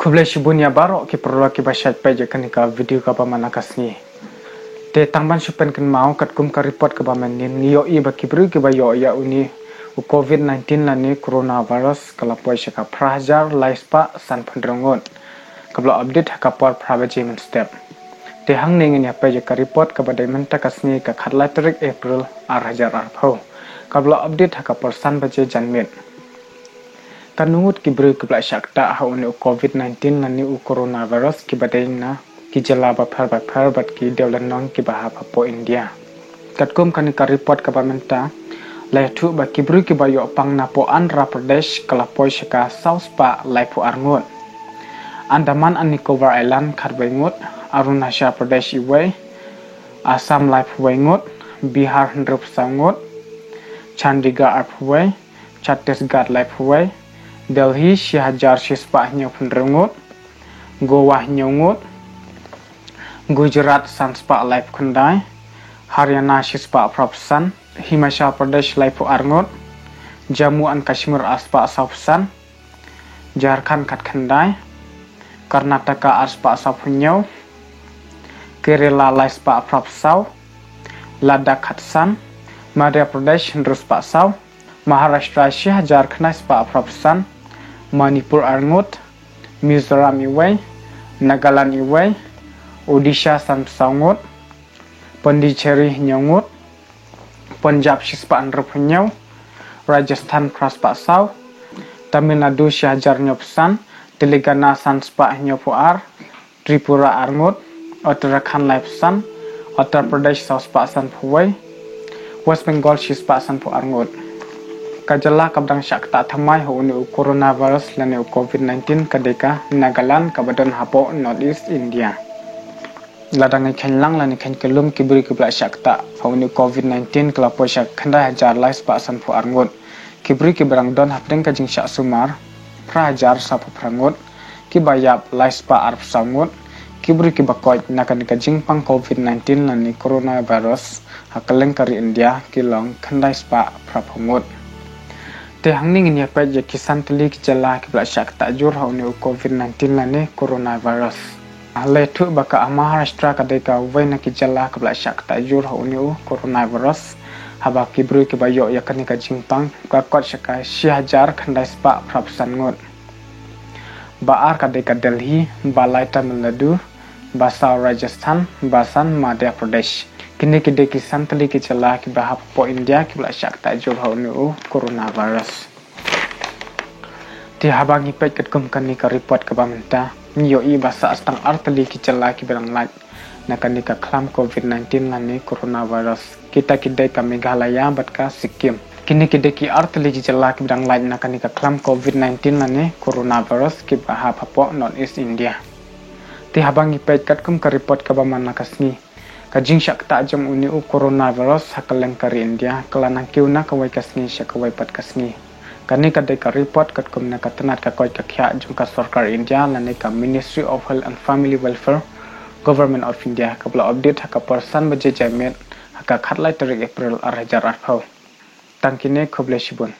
Kublai shibunya baro ki perlu ki basyat peja kenika video ka pamana kasni. Te tangban supen ken mau kat kum ka report ka paman nin yo I ba kibru ki ba yo ya uni u COVID-19 la ni coronavirus kala poisa ka prajar laispa san pandrongon. Kabla update ka por pravaji men step. Te hang ning ya peja ka report ka badai menta kasni ka khatla tarik April arhajar arpau. Kabla update ka por san baje janmet. Kanungut kibru kibla syakta ha uni COVID-19 lani u coronavirus ki badai na ki jala ba phar bat ki deulan non ki ba ha po India. Katkum kan ka report ka pamenta lai thu ba kibru ki ba yo pang na po Andhra Pradesh kala poisaka South pa lai pu arngot. Andaman and Nicobar Island kharbaingot Arunachal Pradesh iwai Assam lai pu waingot Bihar hendrup sangot Chandigarh arpwai Chhattisgarh lai pu wai Delhi Shihajar Shispa nyo penrengut Goa nyongut Gujarat Sanspa Life Kundai Haryana Shispa Propsan Himachal Pradesh Life Arngut Jammu and Kashmir Aspa Saupsan Jharkhand Kat Khandai Karnataka Aspa Saupunyau Kerala Laispa Propsau Ladakh Katsan Madhya Pradesh Hendruspa Sau Maharashtra Shihajar Khnaspa Propsan Manipur Arngut Mizoram iwai Nagaland iwai Odisha Samsangut Pondicherry nyongut Punjab Shispa Andropunyau Rajasthan Kraspa Sau Tamil Nadu Shihajar nyopsan Telangana Sanspa nyopuar Tripura Arngut Uttarakhand Laipsan Uttar Pradesh Sauspa Sanpuwai West Bengal Shispa Sanpu Arngut Kajala kabdang syakta thamai ho uni coronavirus lani COVID-19 kadeka Nagaland kabadon hapo Northeast India. Ladang khenlang lani khen kelum kibri kibla syakta ho uni COVID-19 kelapo syak khandai hajar lais pa sanpu arngut. Kibri kibrang don hapdeng kajing syak sumar prajar sapu prangut kibayap lais pa arp sangut kibri kibakoj nakan kajing pang COVID-19 lani coronavirus hakaleng kari India kilong khandai spa prapungut. Te hangning in yapet je kisan telik jala kibla syak takjur ha uni COVID-19 lani coronavirus. Le tu baka Maharashtra kadeka wai na ki jala kibla syak takjur ha uni coronavirus. Haba kibru ki bayo yakani ka jingpang ka kot syaka Shihajar khandai spa prapsan ngot. Baar kadeka Delhi, Balai Tamil Nadu, Basau Rajasthan, Basan Madhya Pradesh. Kini kide kisan tali ki jala ki bahap po India ki bla syak takjur ha uni coronavirus. Ti habang ipet ketkum kani ka report ka bamenta nyo I basa astang artali ki jala ki berang laj na kani ka klam COVID-19 lani coronavirus. Kita kide ka Meghalaya bat ka Sikkim. Kini kide ki artali ki jala ki berang laj na kani ka klam COVID-19 lani coronavirus ki bahap po Northeast India. Ti habang ipet ketkum ka report ka bamana kasni kajing syak tajam uni coronavirus hakaleng kari India kelanang kiuna kawai kasni syak kawai pat kasni kani kadai ka report kat kumna katanat ka koi ka khya jum ka sarkar India lani ka Ministry of Health and Family Welfare Government of India kabla update haka person baje jamet haka khatlai tarik April arhajar arpau tangkine Kublai Shibun.